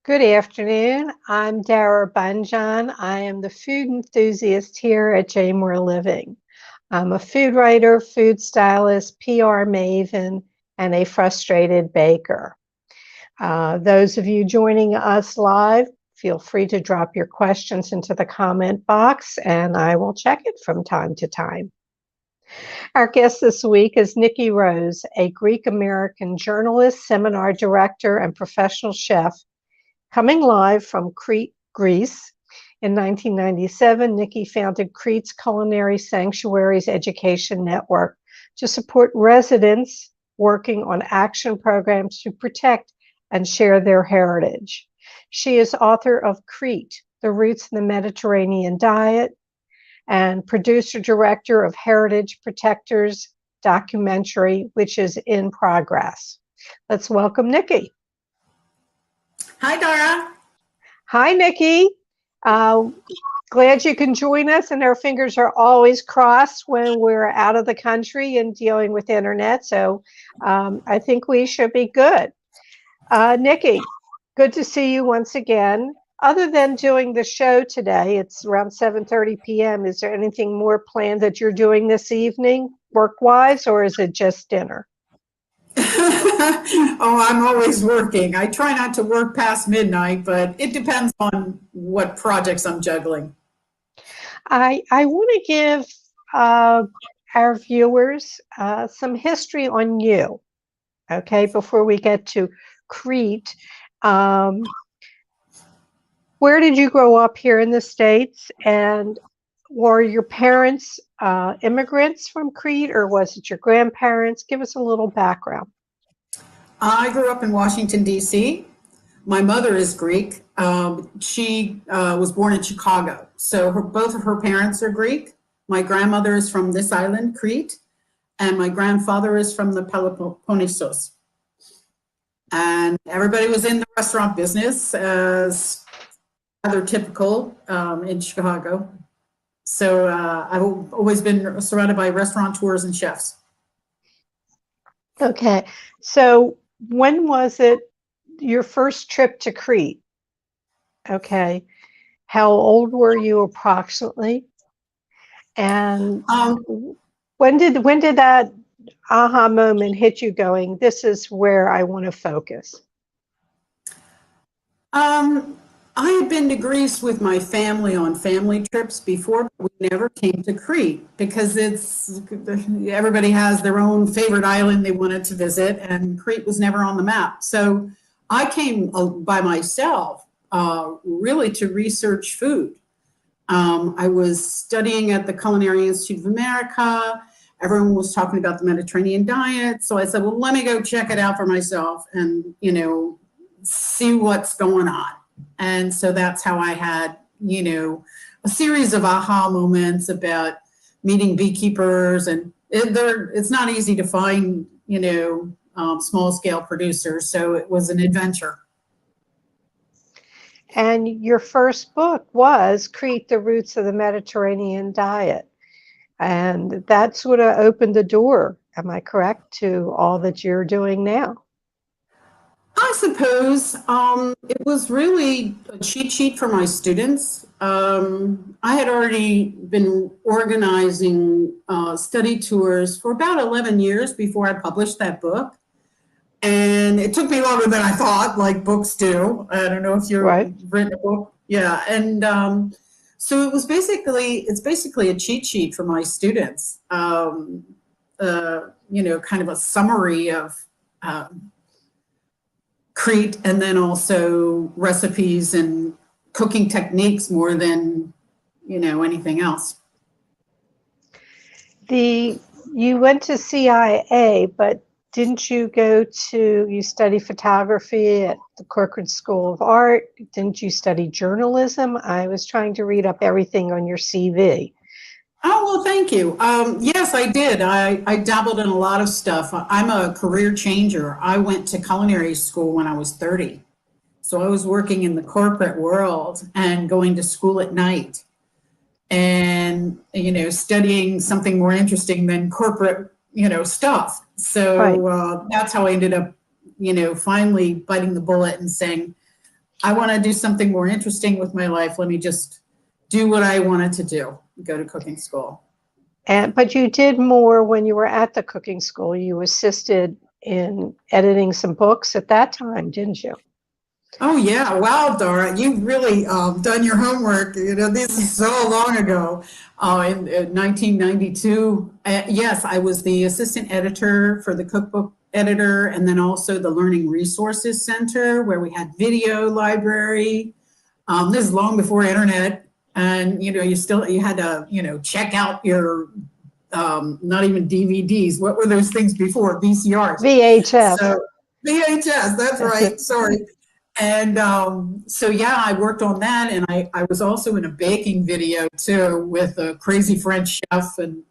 Good afternoon. I'm Dara Bunjon. I am the food enthusiast here at J More Living. I'm a food writer, food stylist, PR maven, and a frustrated baker. Those of you joining us live, feel free to drop your questions into the comment box and I will check it from time to time. Our guest this week is Nikki Rose, a Greek-American journalist, seminar director, and professional chef. Coming live from Crete, Greece. In 1997, Nikki founded Crete's Culinary Sanctuaries Education Network to support residents working on action programs to protect and share their heritage. She is author of Crete, The Roots of the Mediterranean Diet, and producer-director of Heritage Protectors documentary, which is in progress. Let's welcome Nikki. Hi, Dara. Hi, Nikki. Glad you can join us, and our fingers are always crossed when we're out of the country and dealing with internet, so I think we should be good. Nikki, good to see you once again. Other than doing the show today, it's around 7:30 p.m. Is there anything more planned that you're doing this evening, work-wise, or is it just dinner? Oh, I'm always working. I try not to work past midnight, but it depends on what projects I'm juggling. I want to give our viewers some history on you, okay, before we get to Crete. Where did you grow up here in the States, and were your parents immigrants from Crete, or was it your grandparents? Give us a little background. I grew up in Washington, D.C. My mother is Greek. She was born in Chicago, so both of her parents are Greek. My grandmother is from this island, Crete, and my grandfather is from the Peloponnesus. And everybody was in the restaurant business, as rather typical in Chicago. So I've always been surrounded by restaurateurs and chefs. Okay, so when was it your first trip to Crete? Okay, how old were you approximately? And when did that aha moment hit you going, this is where I want to focus? I had been to Greece with my family on family trips before, but we never came to Crete because everybody has their own favorite island they wanted to visit, and Crete was never on the map. So I came by myself, really to research food. I was studying at the Culinary Institute of America. Everyone was talking about the Mediterranean diet. So I said, well, let me go check it out for myself and, see what's going on. And so that's how I had, a series of aha moments about meeting beekeepers. And it's not easy to find, small scale producers. So it was an adventure. And your first book was Crete, The Roots of the Mediterranean Diet. And that sort of opened the door, am I correct, to all that you're doing now? I suppose it was really a cheat sheet for my students. I had already been organizing study tours for about 11 years before I published that book. And it took me longer than I thought, like books do. I don't know if you've written a book. Yeah. And so it's basically a cheat sheet for my students. Kind of a summary of Crete, and then also recipes and cooking techniques more than, anything else. You went to CIA, but didn't you you study photography at the Crete School of Art? Didn't you study journalism? I was trying to read up everything on your CV. Oh, well, thank you. Yes, I did. I dabbled in a lot of stuff. I'm a career changer. I went to culinary school when I was 30. So I was working in the corporate world and going to school at night and, studying something more interesting than corporate, stuff. So that's how I ended up, finally biting the bullet and saying, I want to do something more interesting with my life. Let me just do what I wanted to do, go to cooking school. But you did more when you were at the cooking school. You assisted in editing some books at that time, didn't you? Oh yeah, wow, Dara, you've really done your homework. You know, this is so long ago, in 1992. Yes, I was the assistant editor for the cookbook editor, and then also the Learning Resources Center, where we had video library. This is long before internet, and you had to check out your not even DVDs. What were those things before? VCRs. VHS. So VHS. That's right. Sorry. And so, yeah, I worked on that. And I was also in a baking video, too, with a crazy French chef. And,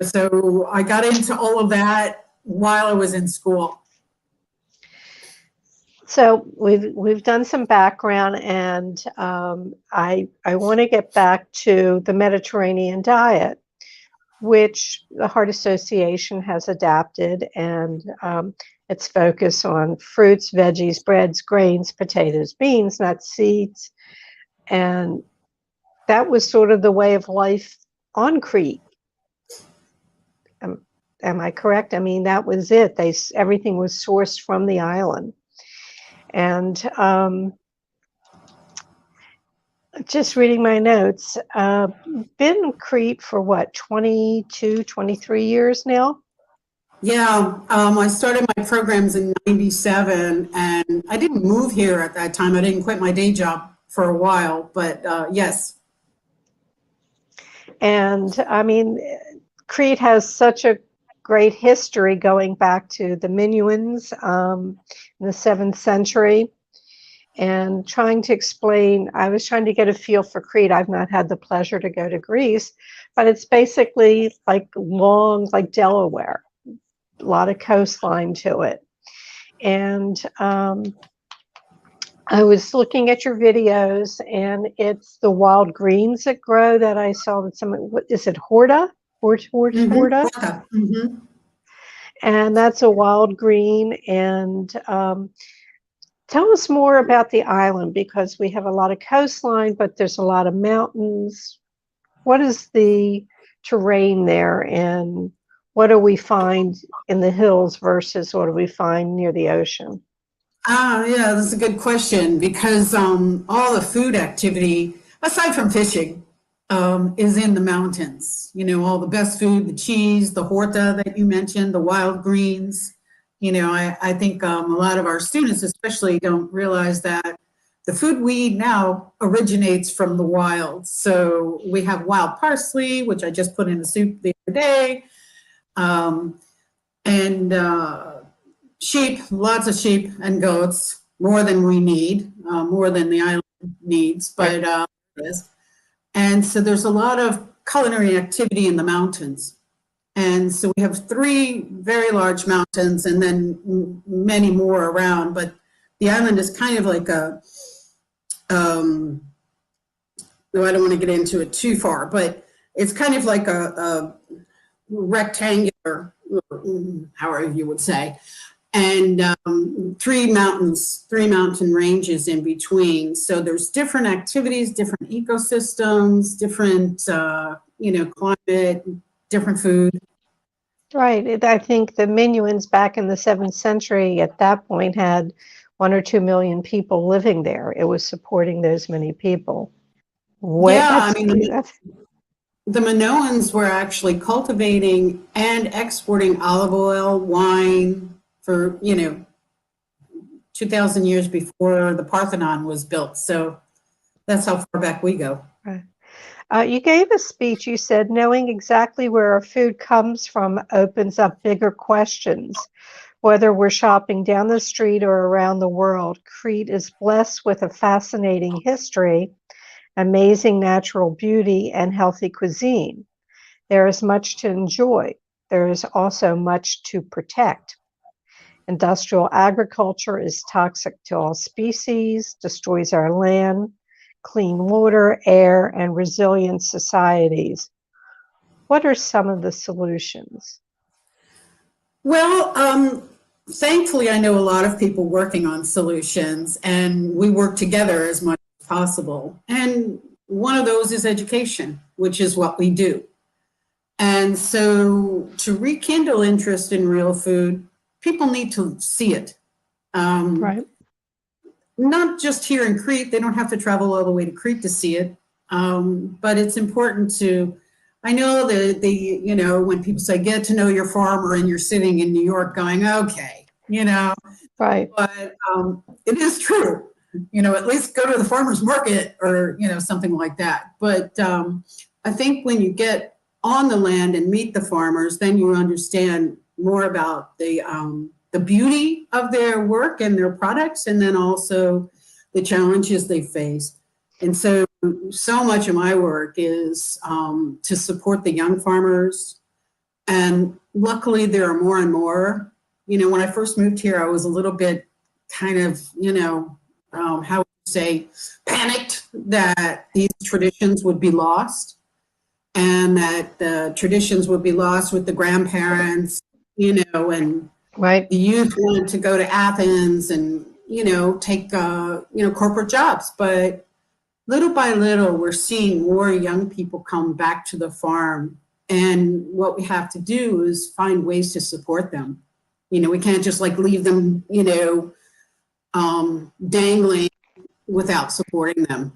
so I got into all of that while I was in school. So we've done some background, and I want to get back to the Mediterranean diet, which the Heart Association has adapted, and its focus on fruits, veggies, breads, grains, potatoes, beans, nuts, seeds. And that was sort of the way of life on Crete. Am I correct? I mean, that was it. Everything was sourced from the island. And just reading my notes, been in Crete for what, 22, 23 years now? Yeah, I started my programs in '97, and I didn't move here at that time. I didn't quit my day job for a while, but yes. And I mean, Crete has such a great history going back to the Minoans in the 7th century. And I was trying to get a feel for Crete. I've not had the pleasure to go to Greece, but it's basically like Delaware, a lot of coastline to it. And I was looking at your videos, and it's the wild greens that grow that I saw that what is it, Horta? Horta? Mm-hmm. And that's a wild green. And tell us more about the island, because we have a lot of coastline, but there's a lot of mountains. What is the terrain there, and what do we find in the hills versus what do we find near the ocean? Yeah, that's a good question, because all the food activity, aside from fishing, is in the mountains. All the best food, the cheese, the horta that you mentioned, the wild greens. I think a lot of our students especially don't realize that the food we eat now originates from the wild. So we have wild parsley, which I just put in a soup the other day, and sheep, lots of sheep and goats, more than we need, more than the island needs, but and so there's a lot of culinary activity in the mountains. And so we have 3 very large mountains, and then many more around, but the island is kind of like no, I don't want to get into it too far, but it's kind of like a rectangular, however you would say, and 3 mountain ranges in between. So there's different activities, different ecosystems, different, climate, different food. Right. I think the Minoans back in the 7th century at that point had 1 or 2 million people living there. It was supporting those many people. Yeah, the Minoans were actually cultivating and exporting olive oil, wine for, 2,000 years before the Parthenon was built. So that's how far back we go. Right. You gave a speech. You said, knowing exactly where our food comes from opens up bigger questions. Whether we're shopping down the street or around the world, Crete is blessed with a fascinating history, amazing natural beauty, and healthy cuisine. There is much to enjoy. There is also much to protect. Industrial agriculture is toxic to all species, destroys our land, clean water, air, and resilient societies. What are some of the solutions? Well, Thankfully, I know a lot of people working on solutions, and we work together as much as possible. And one of those is education, which is what we do. And so to rekindle interest in real food, people need to see it. Right. Not just here in Crete, they don't have to travel all the way to Crete to see it. But it's important to, I know that when people say get to know your farmer and you're sitting in New York going, okay, Right. but it is true, at least go to the farmer's market or, something like that. But I think when you get on the land and meet the farmers, then you understand more about the beauty of their work and their products, and then also the challenges they face. And so much of my work is to support the young farmers. And luckily there are more and more. When I first moved here, I was a little bit kind of, how would you say, panicked that these traditions would be lost, and that the traditions would be lost with the grandparents, and Right. the youth wanted to go to Athens and, take, corporate jobs. But little by little, we're seeing more young people come back to the farm. And what we have to do is find ways to support them. We can't just leave them, dangling without supporting them.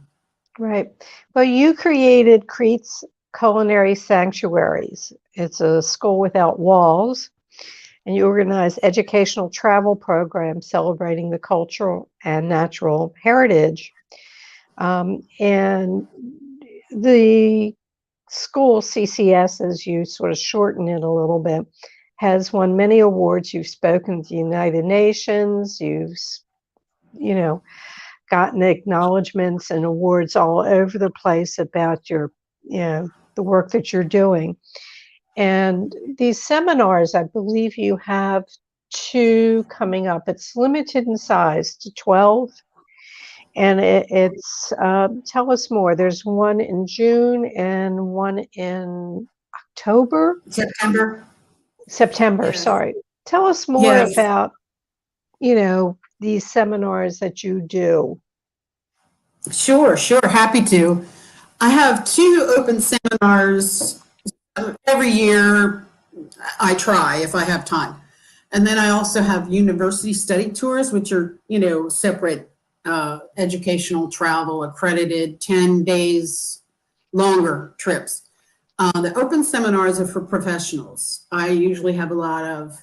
Right. Well, you created Crete's Culinary Sanctuaries. It's a school without walls, and you organize educational travel programs celebrating the cultural and natural heritage. And the school, CCS, as you sort of shorten it a little bit, has won many awards. You've spoken to the United Nations. You've, gotten acknowledgments and awards all over the place about your, the work that you're doing. And these seminars, I believe you have 2 coming up. It's limited in size to 12. And it's, tell us more. There's one in June and one in October? September, Yes. sorry. Tell us more about, these seminars that you do. Sure, happy to. I have 2 open seminars every year. I try if I have time. And then I also have university study tours, which are, separate educational travel, accredited 10 days longer trips. The open seminars are for professionals. I usually have a lot of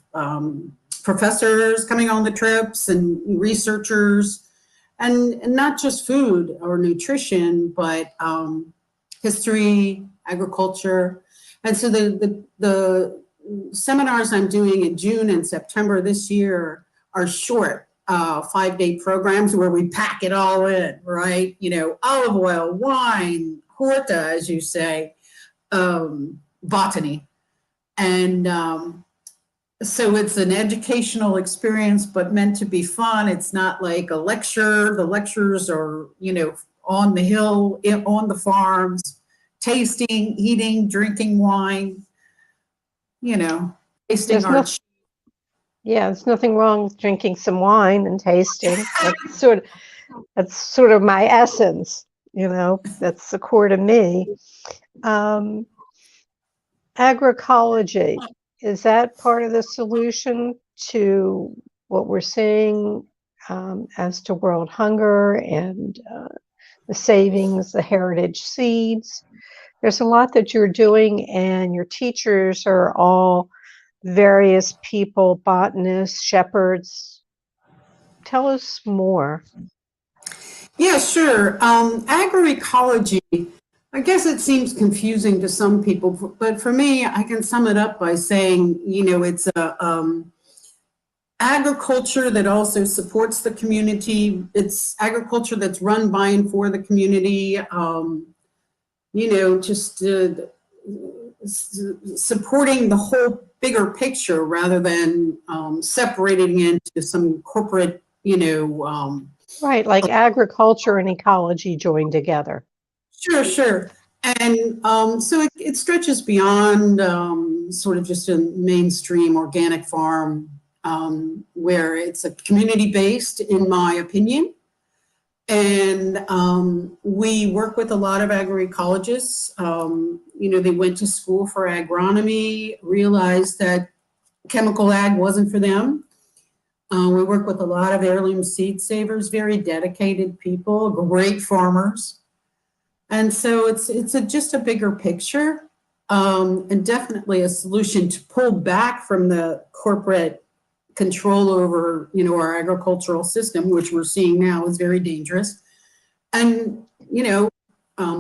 professors coming on the trips and researchers, and not just food or nutrition, but history, agriculture. And so the seminars I'm doing in June and September this year are short 5-day programs where we pack it all in, right? Olive oil, wine, horta, as you say, botany. And so it's an educational experience, but meant to be fun. It's not like a lecture. The lectures are, on the hill, on the farms, tasting, eating, drinking wine, tasting art. There's nothing wrong with drinking some wine and tasting. That's sort of my essence, that's the core to me. Agroecology, is that part of the solution to what we're seeing as to world hunger and the savings, the heritage seeds? There's a lot that you're doing, and your teachers are all various people, botanists, shepherds. Tell us more. Yeah, sure. Agroecology, I guess it seems confusing to some people, but for me, I can sum it up by saying, it's a agriculture that also supports the community. It's agriculture that's run by and for the community. Just supporting the whole bigger picture rather than separating into some corporate, Right, like agriculture and ecology joined together. Sure. And so it stretches beyond sort of just a mainstream organic farm where it's a community-based, in my opinion. And we work with a lot of agroecologists. They went to school for agronomy, realized that chemical ag wasn't for them. We work with a lot of heirloom seed savers, very dedicated people, great farmers. And so it's just a bigger picture, and definitely a solution to pull back from the corporate control over, our agricultural system, which we're seeing now is very dangerous, and,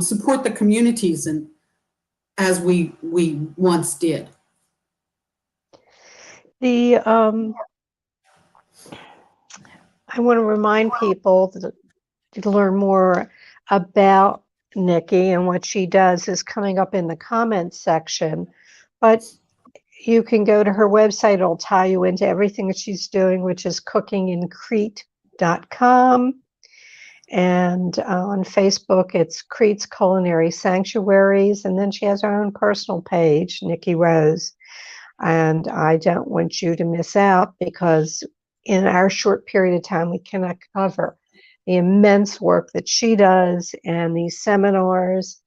support the communities and as we once did. I want to remind people to learn more about Nikki and what she does is coming up in the comments section, but you can go to her website. It'll tie you into everything that she's doing, which is cookingincrete.com. And on Facebook, it's Crete's Culinary Sanctuaries. And then she has her own personal page, Nikki Rose. And I don't want you to miss out, because in our short period of time, we cannot cover the immense work that she does and these seminars.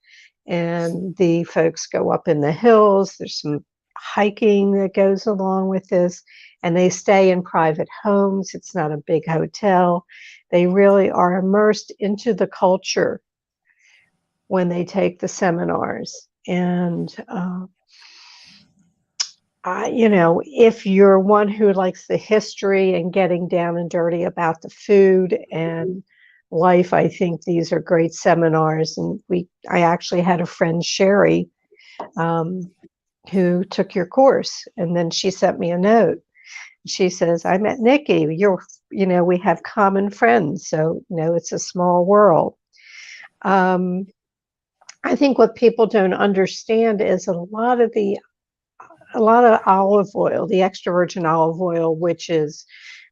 And the folks go up in the hills. There's some hiking that goes along with this, and they stay in private homes. It's not a big hotel. They really are immersed into the culture when they take the seminars. And if you're one who likes the history and getting down and dirty about the food and life, I think these are great seminars. And I actually had a friend, Sherry, who took your course, and then she sent me a note. She says, I met Nikki. We have common friends, so it's a small world. I think what people don't understand is a lot of olive oil, the extra virgin olive oil, which is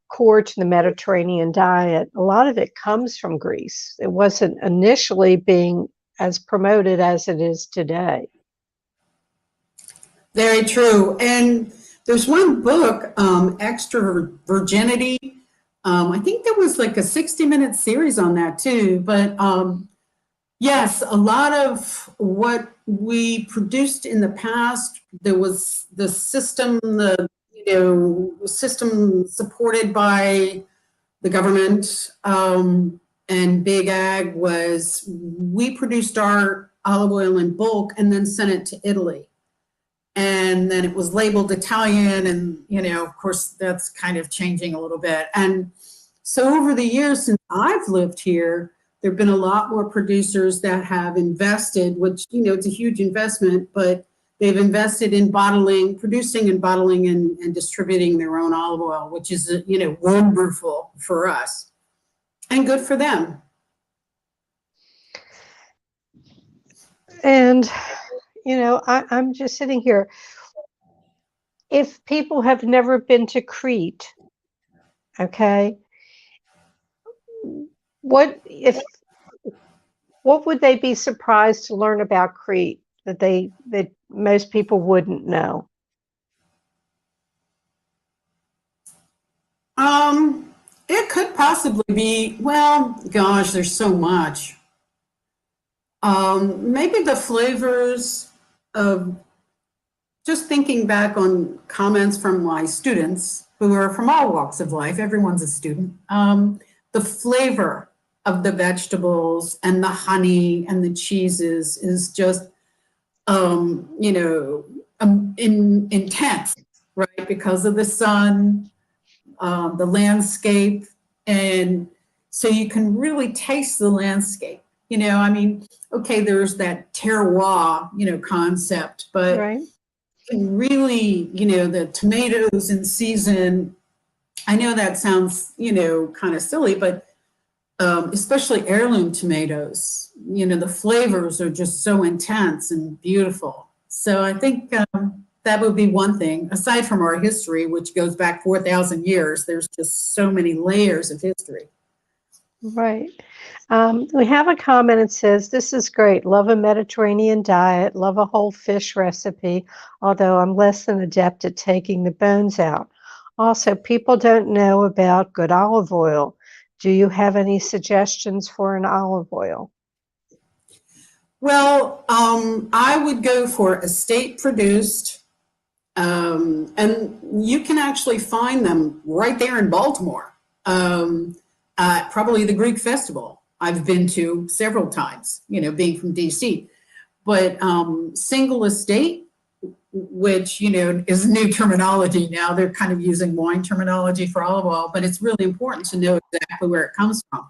core to the Mediterranean diet, a lot of it comes from Greece. It wasn't initially being as promoted as it is today. Very true. And there's one book, Extra Virginity. I think there was like a 60-minute series on that too. But yes, a lot of what we produced in the past, there was the system, system supported by the government, and Big Ag was, we produced our olive oil in bulk and then sent it to Italy. And then it was labeled Italian, and, of course, that's kind of changing a little bit. And so over the years since I've lived here, there have been a lot more producers that have invested, which, it's a huge investment, but they've invested in producing and bottling and distributing their own olive oil, which is, wonderful for us and good for them. And I'm just sitting here. If people have never been to Crete, okay, what would they be surprised to learn about Crete that most people wouldn't know? It could possibly be, well, gosh, there's so much. Maybe the flavors of, just thinking back on comments from my students who are from all walks of life, everyone's a student, the flavor of the vegetables and the honey and the cheeses is just, intense, right? Because of the sun, the landscape. And so you can really taste the landscape. Okay, there's that terroir, concept, but right. Really, the tomatoes in season, I know that sounds, kind of silly, but especially heirloom tomatoes, the flavors are just so intense and beautiful. So I think that would be one thing, aside from our history, which goes back 4,000 years. There's just so many layers of history. Right. We have a comment that says, this is great. Love a Mediterranean diet. Love a whole fish recipe, although I'm less than adept at taking the bones out. Also, people don't know about good olive oil. Do you have any suggestions for an olive oil? Well, I would go for estate produced, and you can actually find them right there in Baltimore, probably the Greek festival I've been to several times, being from DC. But single estate, which is new terminology now, they're kind of using wine terminology for olive oil, but it's really important to know exactly where it comes from.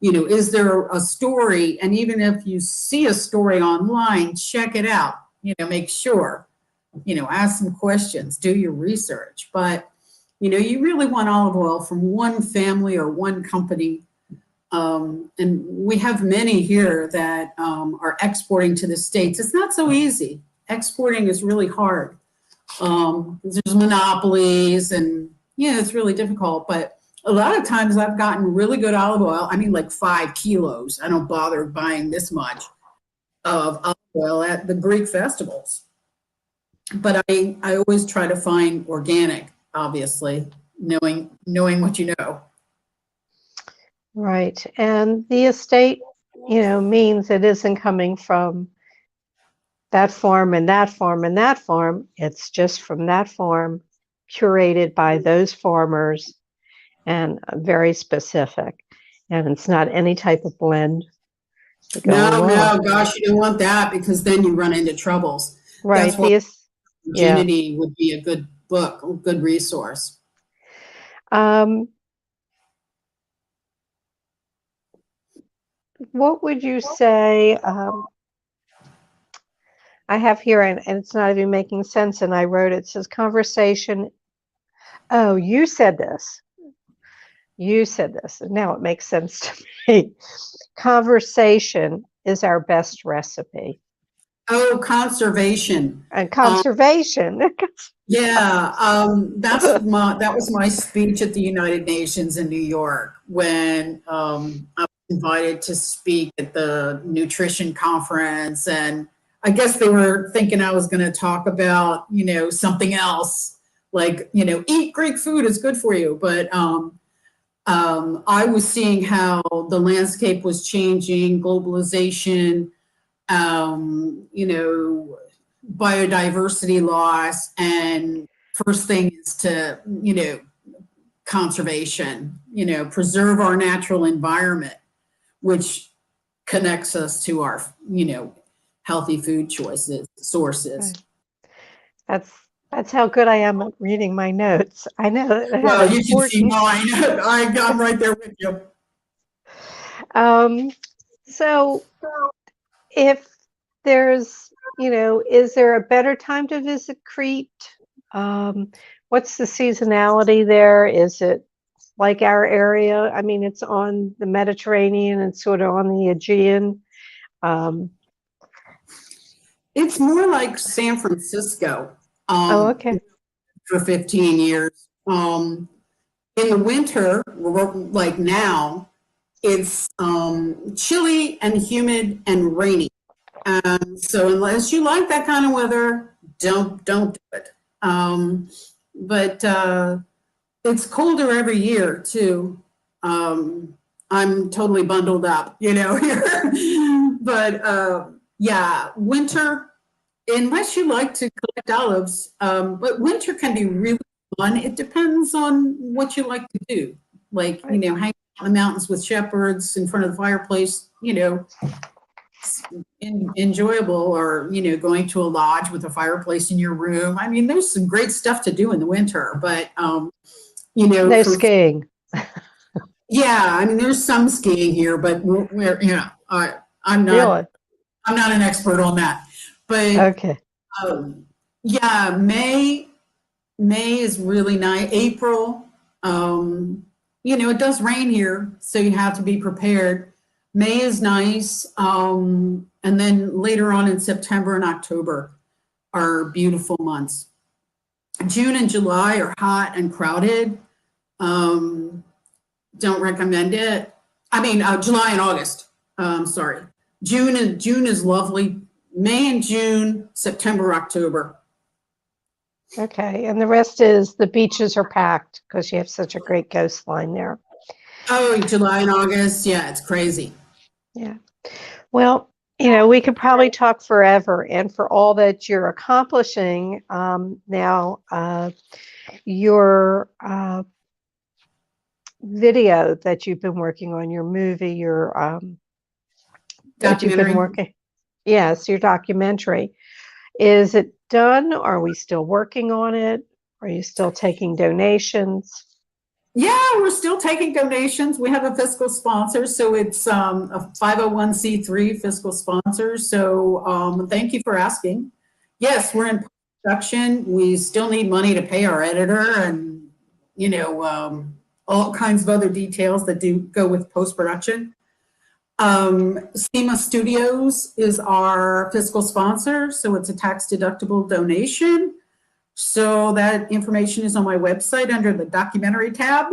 Is there a story? And even if you see a story online, check it out, make sure, ask some questions, do your research. But, you really want olive oil from one family or one company. And we have many here that are exporting to the States. It's not so easy. Exporting is really hard. There's monopolies and, it's really difficult. But a lot of times I've gotten really good olive oil. I mean, like 5 kilos. I don't bother buying this much of olive oil at the Greek festivals. But I always try to find organic, obviously, knowing what you know. Right. And the estate, means it isn't coming from that farm and that farm and that farm. It's just from that farm, curated by those farmers, and very specific. And it's not any type of blend to go along. No, gosh, you don't want that because then you run into troubles. Right. That's why Yeah. Virginity would be a good book, a good resource. What would you say? I have here, and it's not even making sense, and I wrote it says conversation. Oh, you said this. You said this. And now it makes sense to me. Conversation is our best recipe. Oh, conservation. And conservation. Yeah, that was my speech at the United Nations in New York when I was invited to speak at the nutrition conference, and I guess they were thinking I was going to talk about something else, like eat Greek food is good for you, but I was seeing how the landscape was changing, globalization, biodiversity loss, and first thing is to conservation, preserve our natural environment, which connects us to our healthy food sources. That's how good I am at reading my notes. I know that. Well, you can see mine. I'm right there with you. So if there's, is there a better time to visit Crete? What's the seasonality there? Is it like our area? I mean, it's on the Mediterranean and sort of on the Aegean. It's more like San Francisco. Okay. For 15 years. In the winter, like now, it's chilly and humid and rainy. So unless you like that kind of weather, don't do it. But it's colder every year too. I'm totally bundled up, here. But yeah, winter, unless you like to collect olives, but winter can be really fun. It depends on what you like to do. Like, hang out in the mountains with shepherds in front of the fireplace, enjoyable, or, going to a lodge with a fireplace in your room. I mean, there's some great stuff to do in the winter, but, there's skiing. Yeah, I mean, there's some skiing here, but I'm not an expert on that. But okay. Yeah, May is really nice. April, it does rain here, so you have to be prepared. May is nice, and then later on in September and October are beautiful months. June and July are hot and crowded. Don't recommend it. I mean, July and August. Sorry, June is lovely. May and June, September, October. Okay. And the rest is the beaches are packed because you have such a great coastline there. Oh, July and August. Yeah, it's crazy. Yeah. Well, we could probably talk forever, and for all that you're accomplishing now, your video that you've been working on, your movie, your that you've been Documentary. working, yes, your documentary. Is it done? Are we still working on it? Are you still taking donations? Yeah, we're still taking donations. We have a fiscal sponsor, so it's a 501c3 fiscal sponsor. So thank you for asking. Yes, we're in production. We still need money to pay our editor and, all kinds of other details that do go with post-production. SEMA Studios is our fiscal sponsor, so it's a tax-deductible donation. So that information is on my website under the documentary tab,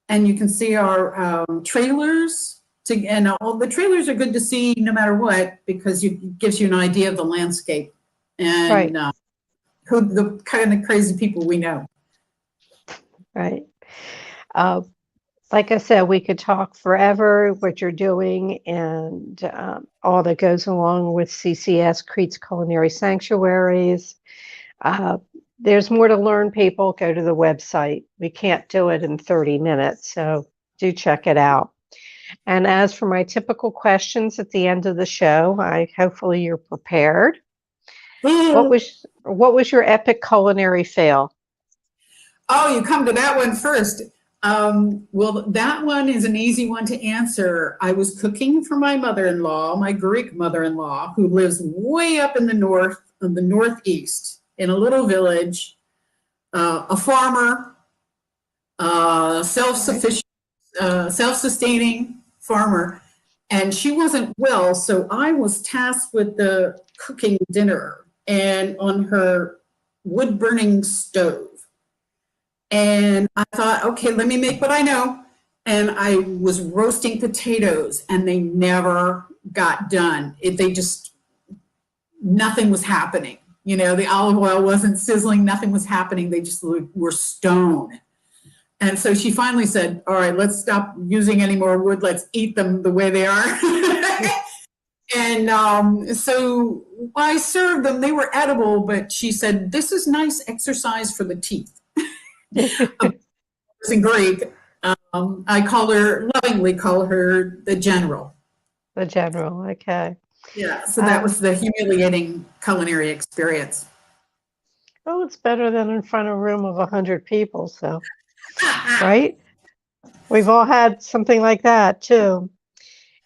and you can see our trailers. And all the trailers are good to see no matter what, because it gives you an idea of the landscape and Right. who the kind of crazy people we know. Right. Like I said, we could talk forever what you're doing and all that goes along with CCS, Crete's Culinary Sanctuaries. There's more to learn, people. Go to the website. We can't do it in 30 minutes, so do check it out. And as for my typical questions at the end of the show, hopefully you're prepared. What was your epic culinary fail? Oh, you come to that one first. Well, that one is an easy one to answer. I was cooking for my mother-in-law, my Greek mother-in-law, who lives way up in the northeast, in a little village, a farmer, self-sufficient, self-sustaining farmer, and she wasn't well, so I was tasked with the cooking dinner and on her wood-burning stove. And I thought, okay, let me make what I know. And I was roasting potatoes, and they never got done. Nothing was happening. The olive oil wasn't sizzling, nothing was happening. They just were stone. And so she finally said, all right, let's stop using any more wood. Let's eat them the way they are. And so I served them. They were edible, but she said, this is nice exercise for the teeth. In Greek, I lovingly call her the general. The general, okay. Yeah, so that was the humiliating culinary experience. Well, it's better than in front of a room of 100 people, so, right? We've all had something like that, too.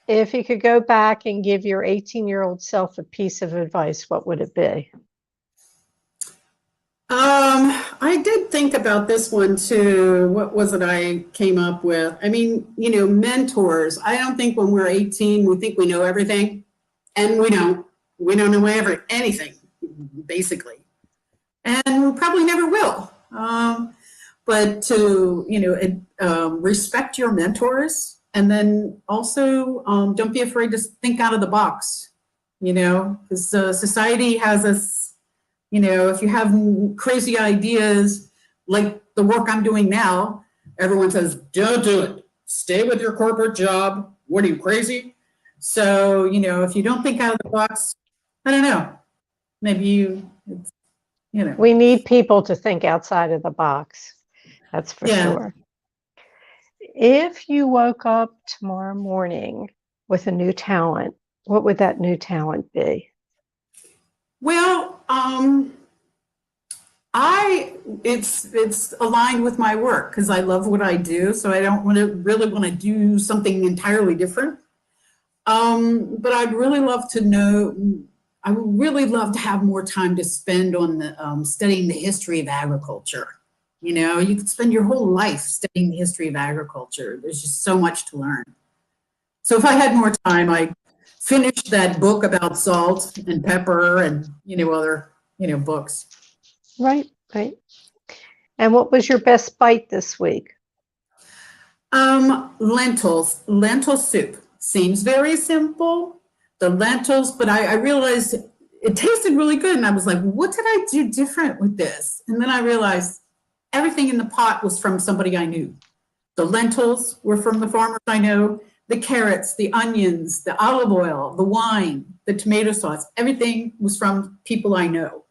If you could go back and give your 18-year-old self a piece of advice, what would it be? I did think about this one too. What was it I came up with? I mean, mentors. I don't think when we're 18, we think we know everything. And we don't. We don't know anything, basically. And we probably never will. But to, respect your mentors. And then also don't be afraid to think out of the box, because society has us. If you have crazy ideas like the work I'm doing now, everyone says, don't do it. Stay with your corporate job. What are you, crazy? So, if you don't think out of the box, I don't know. Maybe We need people to think outside of the box. That's for sure. If you woke up tomorrow morning with a new talent, what would that new talent be? Well, it's aligned with my work because I love what I do. So I don't really want to do something entirely different. But I'd really love to know. I would really love to have more time to spend on studying the history of agriculture. You could spend your whole life studying the history of agriculture. There's just so much to learn. So if I had more time, I'd finish that book about salt and pepper and, other, books. Right. And what was your best bite this week? Lentil soup. Seems very simple, the lentils, but I realized it tasted really good. And I was like, what did I do different with this? And then I realized everything in the pot was from somebody I knew. The lentils were from the farmers I know, the carrots, the onions, the olive oil, the wine, the tomato sauce, everything was from people I know.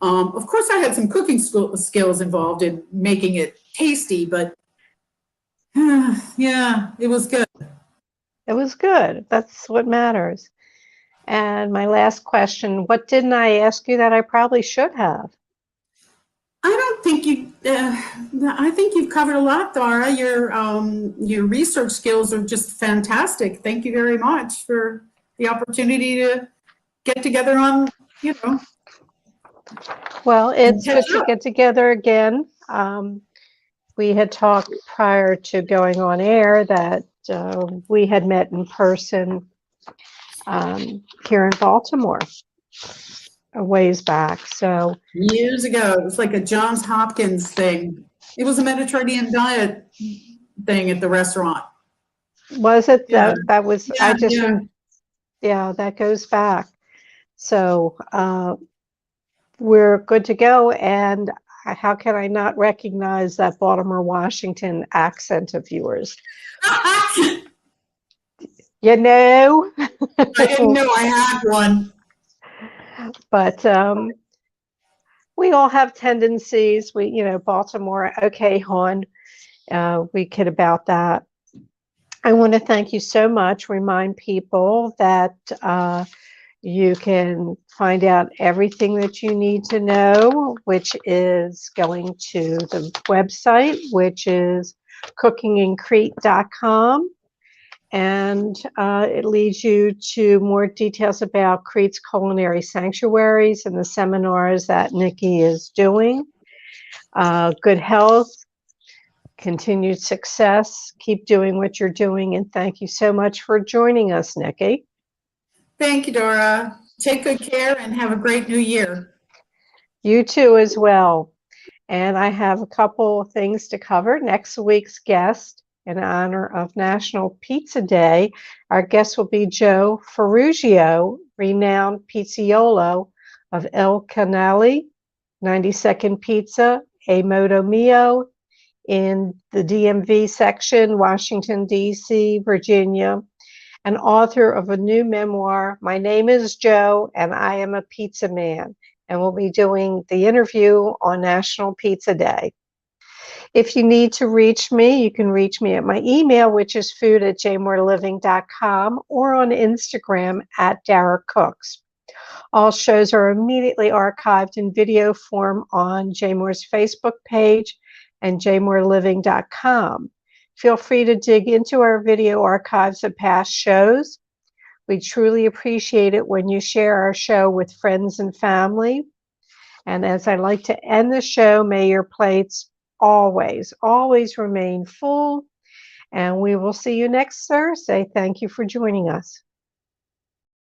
Of course, I had some cooking skills involved in making it tasty, but yeah, it was good. It was good. That's what matters. And my last question, what didn't I ask you that I probably should have? I don't think you. I think you've covered a lot, Dara. Your research skills are just fantastic. Thank you very much for the opportunity to get together on, you know. Well, it's good to get together again. We had talked prior to going on air that we had met in person here in Baltimore a ways back. So years ago, it was like a Johns Hopkins thing. It was a Mediterranean diet thing at the restaurant. was it Yeah. that was Yeah, yeah, that goes back. So we're good to go. And how can I not recognize that Baltimore, Washington accent of yours? You know? I didn't know I had one. But we all have tendencies. Baltimore, okay, hon. We kid about that. I want to thank you so much. Remind people that you can find out everything that you need to know, which is going to the website, which is cookingincrete.com. And it leads you to more details about Crete's culinary sanctuaries and the seminars that Nikki is doing. Good health, continued success. Keep doing what you're doing. And thank you so much for joining us, Nikki. Thank you, Dora. Take good care and have a great new year. You too as well. And I have a couple of things to cover. Next week's guest, in honor of National Pizza Day, our guest will be Joe Ferrugio, renowned pizzaiolo of El Canale, 92nd Pizza, A Moto Mio, in the DMV section, Washington, D.C., Virginia, and author of a new memoir, My Name is Joe, and I Am a Pizza Man. And we'll be doing the interview on National Pizza Day. If you need to reach me, you can reach me at my email, which is food@jmoreliving.com, or on Instagram at Dara Cooks. All shows are immediately archived in video form on JMOR's Facebook page and jmoreliving.com. Feel free to dig into our video archives of past shows. We truly appreciate it when you share our show with friends and family. And as I like to end the show, may your plates always, always remain full. And we will see you next Thursday. Thank you for joining us.